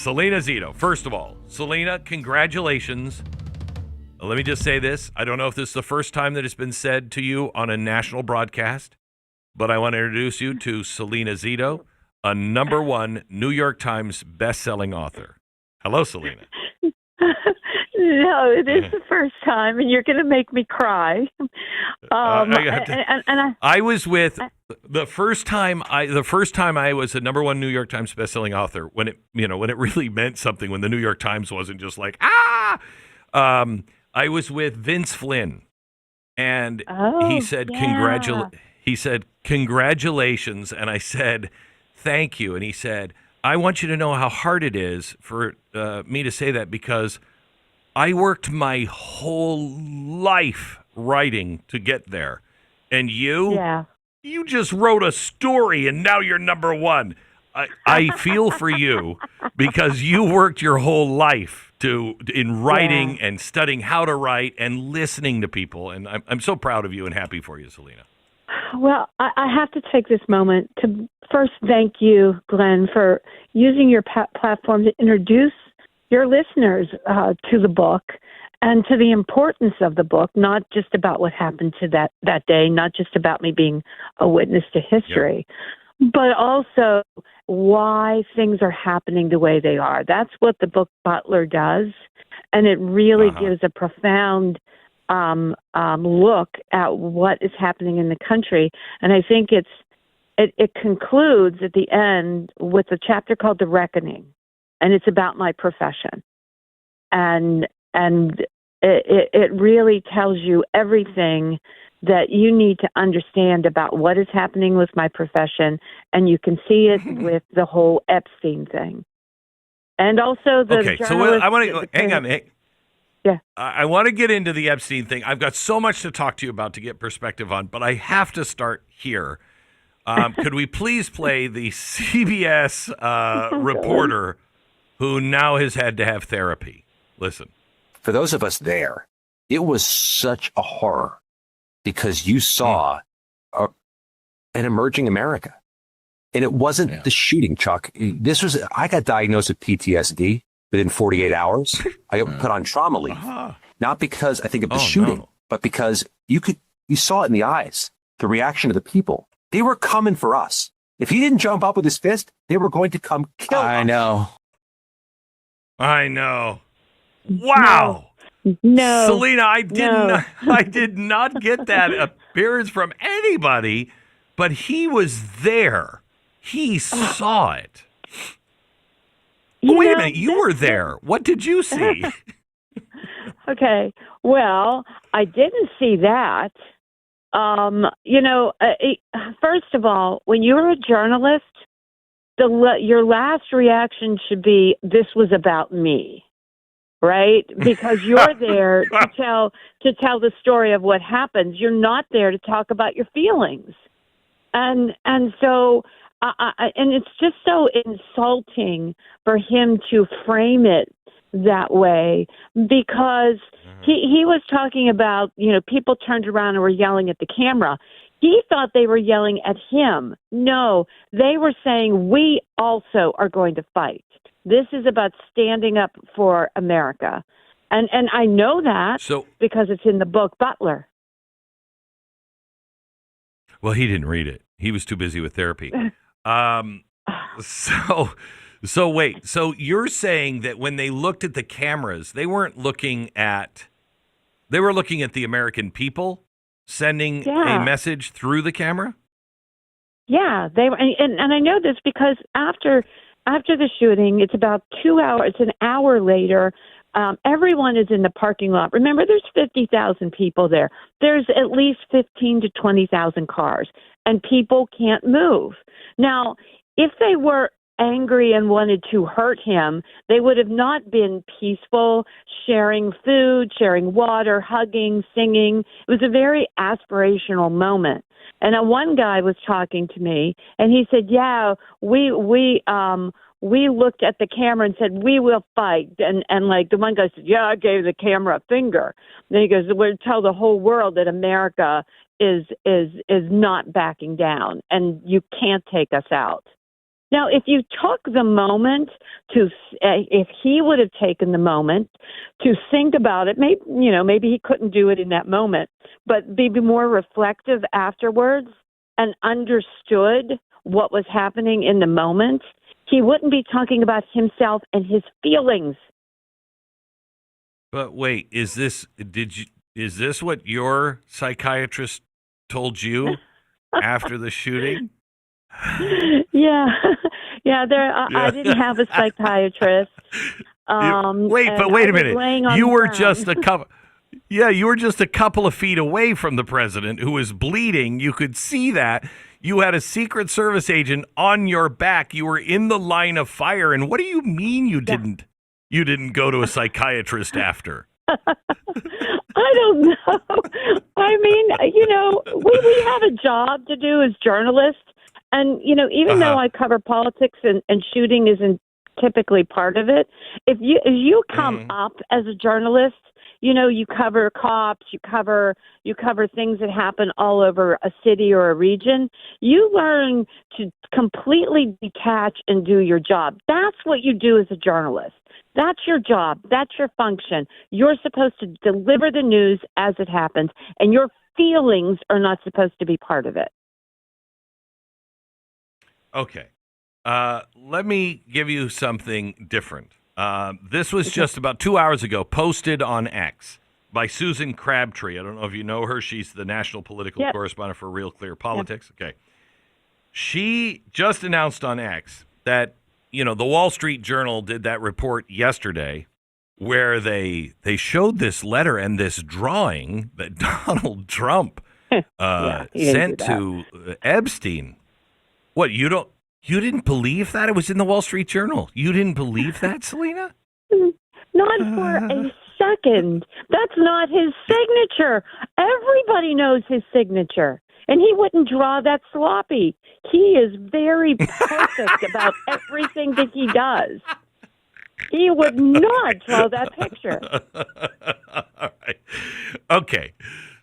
Salena Zito. First of all, Salena, congratulations. Let me just say this. I don't know if this is the first time that it's been said to you on a national broadcast, but I want to introduce you to Salena Zito, a #1 New York Times best-selling author. Hello, Salena. No, it is the first time, and you're going to make me cry. I was with the first time I was a #1 New York Times bestselling author when it really meant something, when the New York Times wasn't just like I was with Vince Flynn, and he said congratulations, and I said thank you, and he said, I want you to know how hard it is for me to say that, because I worked my whole life writing to get there. And you just wrote a story and now you're #1. I feel for you because you worked your whole life in writing and studying how to write and listening to people. And I'm so proud of you and happy for you, Salena. Well, I have to take this moment to first thank you, Glenn, for using your platform to introduce your listeners to the book and to the importance of the book, not just about what happened to that day, not just about me being a witness to history, but also why things are happening the way they are. That's what the book Butler does, and it really gives a profound look at what is happening in the country. And I think it concludes at the end with a chapter called The Reckoning. And it's about my profession. And it really tells you everything that you need to understand about what is happening with my profession. And you can see it with the whole Epstein thing. And also the Okay, so I want to hang on. Yeah. I want to get into the Epstein thing. I've got so much to talk to you about to get perspective on, but I have to start here. Could we please play the CBS reporter who now has had to have therapy? Listen. For those of us there, it was such a horror because you saw an emerging America. And it wasn't the shooting, Chuck. I got diagnosed with PTSD within 48 hours. I got put on trauma leave. Not because I think of the shooting, but because you saw it in the eyes, the reaction of the people. They were coming for us. If he didn't jump up with his fist, they were going to come kill us. I know. Wow. No. Salena, I did not get that appearance from anybody, but he was there. He saw it. Wait a minute, you were there. What did you see? Okay. Well, I didn't see that. First of all, when you're a journalist, your last reaction should be, this was about me, right? Because you're there to tell the story of what happens. You're not there to talk about your feelings. And so, and it's just so insulting for him to frame it that way, because he was talking about, people turned around and were yelling at the camera. He thought they were yelling at him. No, they were saying, we also are going to fight. This is about standing up for America. And I know that because it's in the book Butler. Well, he didn't read it. He was too busy with therapy. So wait. So you're saying that when they looked at the cameras, they were looking at the American people sending a message through the camera? Yeah, they were, and I know this because after the shooting, it's about 2 hours. It's an hour later. Everyone is in the parking lot. Remember, there's 50,000 people there. There's at least 15 to 20,000 cars, and people can't move. Now, if they were angry and wanted to hurt him, they would have not been peaceful, sharing food, sharing water, hugging, singing. It was a very aspirational moment. And one guy was talking to me, and he said, "Yeah, we looked at the camera and said we will fight." And like the one guy said, "Yeah, I gave the camera a finger." And then he goes, "We'll tell the whole world that America is not backing down, and you can't take us out." Now, if you took the moment to, if he would have taken the moment to think about it, maybe he couldn't do it in that moment, but be more reflective afterwards and understood what was happening in the moment, he wouldn't be talking about himself and his feelings. But wait, is this what your psychiatrist told you after the shooting? Yeah. I didn't have a psychiatrist. Wait a minute. You were just a couple. Yeah, you were just a couple of feet away from the president who was bleeding. You could see that. You had a Secret Service agent on your back. You were in the line of fire. And what do you mean you didn't? You didn't go to a psychiatrist after? I don't know. I mean, we have a job to do as journalists. And, even though I cover politics and shooting isn't typically part of it, if you come up as a journalist, you cover cops, you cover things that happen all over a city or a region, you learn to completely detach and do your job. That's what you do as a journalist. That's your job. That's your function. You're supposed to deliver the news as it happens, and your feelings are not supposed to be part of it. Okay. Let me give you something different. This was just about 2 hours ago, posted on X by Susan Crabtree. I don't know if you know her. She's the national political correspondent for Real Clear Politics. Yep. Okay. She just announced on X that, the Wall Street Journal did that report yesterday where they showed this letter and this drawing that Donald Trump sent to Epstein. What, you didn't believe that? It was in the Wall Street Journal. You didn't believe that, Salena? Not for a second. That's not his signature. Everybody knows his signature. And he wouldn't draw that sloppy. He is very perfect about everything that he does. He would not draw that picture. All right. Okay.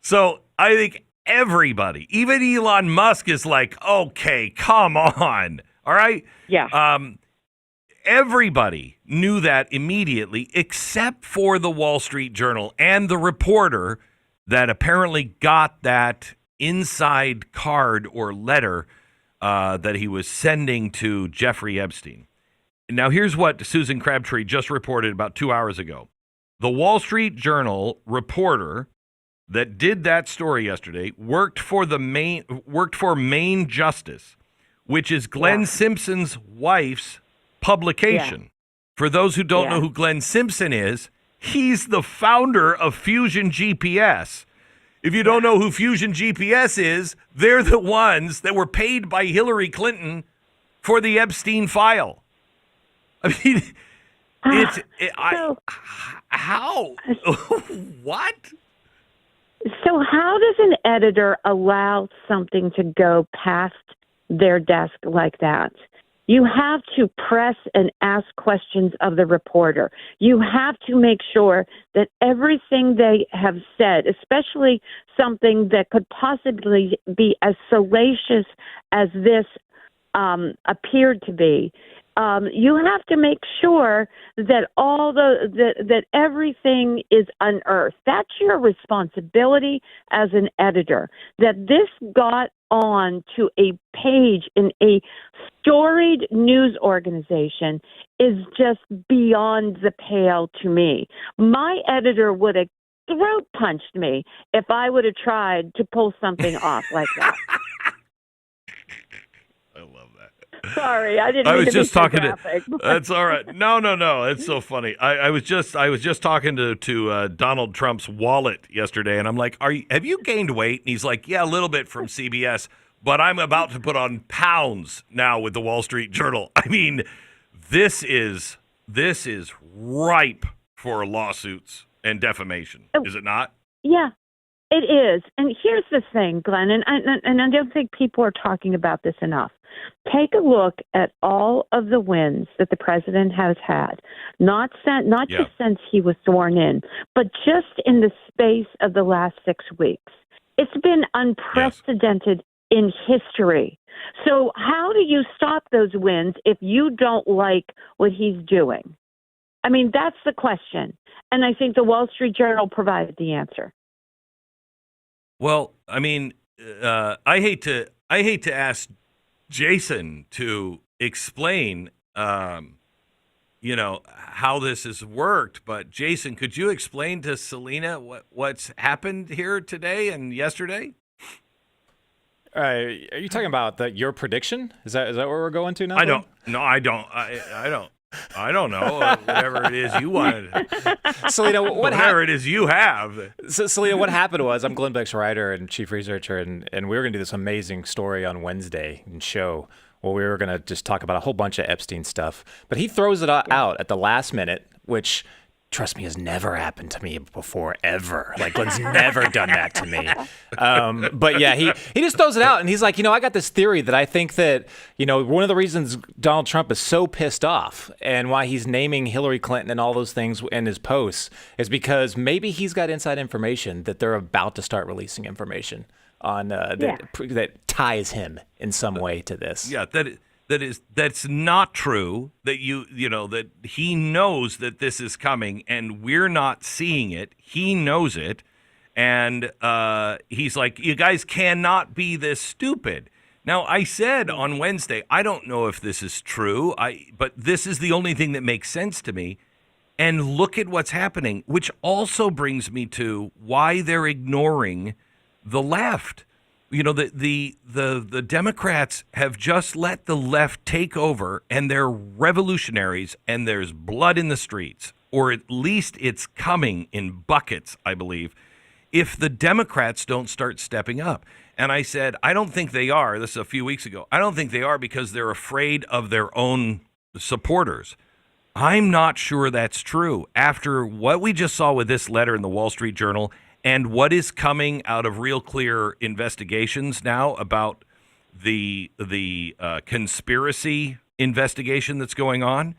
So I think everybody, even Elon Musk, is like, okay, come on. All right? Yeah. Everybody knew that immediately, except for the Wall Street Journal and the reporter that apparently got that inside card or letter that he was sending to Jeffrey Epstein. Now, here's what Susan Crabtree just reported about 2 hours ago. The Wall Street Journal reporter that did that story yesterday worked for Main Justice, which is Glenn Simpson's wife's publication. Yeah. For those who don't know who Glenn Simpson is, he's the founder of Fusion GPS. If you don't know who Fusion GPS is, they're the ones that were paid by Hillary Clinton for the Epstein file. I mean, how? What? So how does an editor allow something to go past their desk like that? You have to press and ask questions of the reporter. You have to make sure that everything they have said, especially something that could possibly be as salacious as this appeared to be, you have to make sure that that everything is unearthed. That's your responsibility as an editor. That this got on to a page in a storied news organization is just beyond the pale to me. My editor would have throat punched me if I would have tried to pull something off like that. I love that. Sorry, I didn't. I was just talking to. That's all right. No. It's so funny. I was just talking to Donald Trump's wallet yesterday, and I'm like, have you gained weight? And he's like, yeah, a little bit from CBS, but I'm about to put on pounds now with the Wall Street Journal. I mean, this is ripe for lawsuits and defamation, is it not? Yeah. It is. And here's the thing, Glenn, and I don't think people are talking about this enough. Take a look at all of the wins that the president has had, not just since he was sworn in, but just in the space of the last 6 weeks. It's been unprecedented in history. So how do you stop those wins if you don't like what he's doing? I mean, that's the question. And I think the Wall Street Journal provided the answer. Well, I mean, I hate to ask Jason to explain, how this has worked. But Jason, could you explain to Salena what's happened here today and yesterday? Are you talking about your prediction? Is that where we're going to now? I don't. No, I don't. I don't know. Whatever it is you wanted. Selena, whatever it is you have. So, Selena, what happened was I'm Glenn Beck's writer and chief researcher, and we were going to do this amazing story on Wednesday and show where we were going to just talk about a whole bunch of Epstein stuff. But he throws it out at the last minute, which, trust me, has never happened to me before, ever. Like, Glenn's never done that to me. But yeah, he just throws it out, and he's like, I got this theory that I think that, one of the reasons Donald Trump is so pissed off and why he's naming Hillary Clinton and all those things in his posts is because maybe he's got inside information that they're about to start releasing information on that ties him in some way to this. Yeah, that's not true. That that he knows that this is coming and we're not seeing it. He knows it, and he's like, you guys cannot be this stupid. Now, I said on Wednesday, I don't know if this is true, but this is the only thing that makes sense to me. And look at what's happening, which also brings me to why they're ignoring the left. The Democrats have just let the left take over, and they're revolutionaries, and there's blood in the streets, or at least it's coming in buckets, I believe, if the Democrats don't start stepping up. And I said, I don't think they are. This is a few weeks ago. I don't think they are because they're afraid of their own supporters. I'm not sure that's true. After what we just saw with this letter in the Wall Street Journal and what is coming out of Real Clear investigations now about the conspiracy investigation that's going on,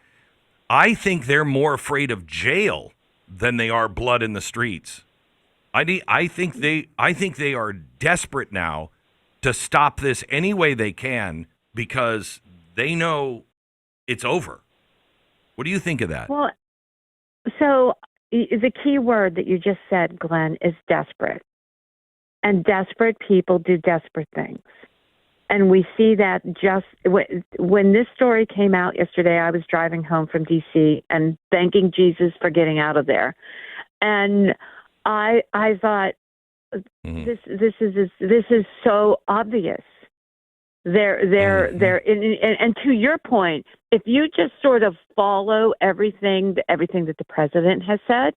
I think they're more afraid of jail than they are blood in the streets. I think they are desperate now to stop this any way they can because they know it's over. What do you think of that? Well, so the key word that you just said, Glenn, is desperate. And desperate people do desperate things. And we see that just when this story came out yesterday, I was driving home from D.C. and thanking Jesus for getting out of there. And I thought, this is so obvious. And to your point, if you just sort of follow everything that the president has said,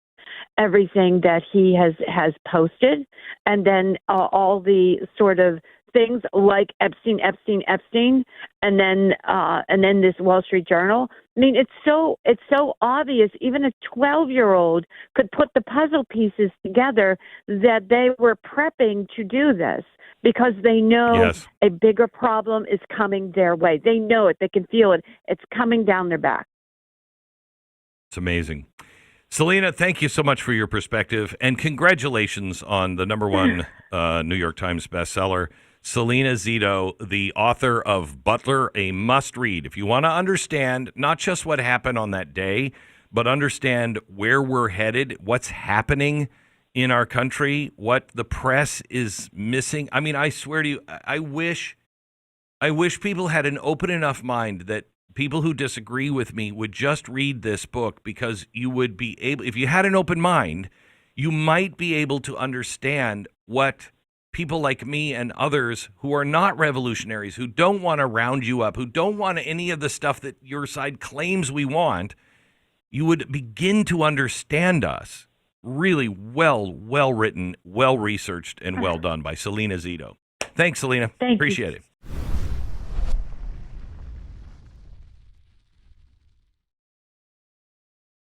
everything that he has posted, and then all the sort of things like Epstein, and then this Wall Street Journal. I mean, it's so obvious. Even a 12-year-old could put the puzzle pieces together that they were prepping to do this because they know a bigger problem is coming their way. They know it. They can feel it. It's coming down their back. It's amazing. Salena, thank you so much for your perspective, and congratulations on the #1 New York Times bestseller. Salena Zito, the author of Butler, a must-read. If you want to understand not just what happened on that day, but understand where we're headed, what's happening in our country, what the press is missing. I mean, I swear to you, I wish people had an open enough mind that people who disagree with me would just read this book, because you would be able, if you had an open mind, you might be able to understand what people like me and others who are not revolutionaries, who don't want to round you up, who don't want any of the stuff that your side claims we want, you would begin to understand us. Really well written, well researched, and well done by Salena Zito. Thanks, Salena. Thank you. Appreciate it.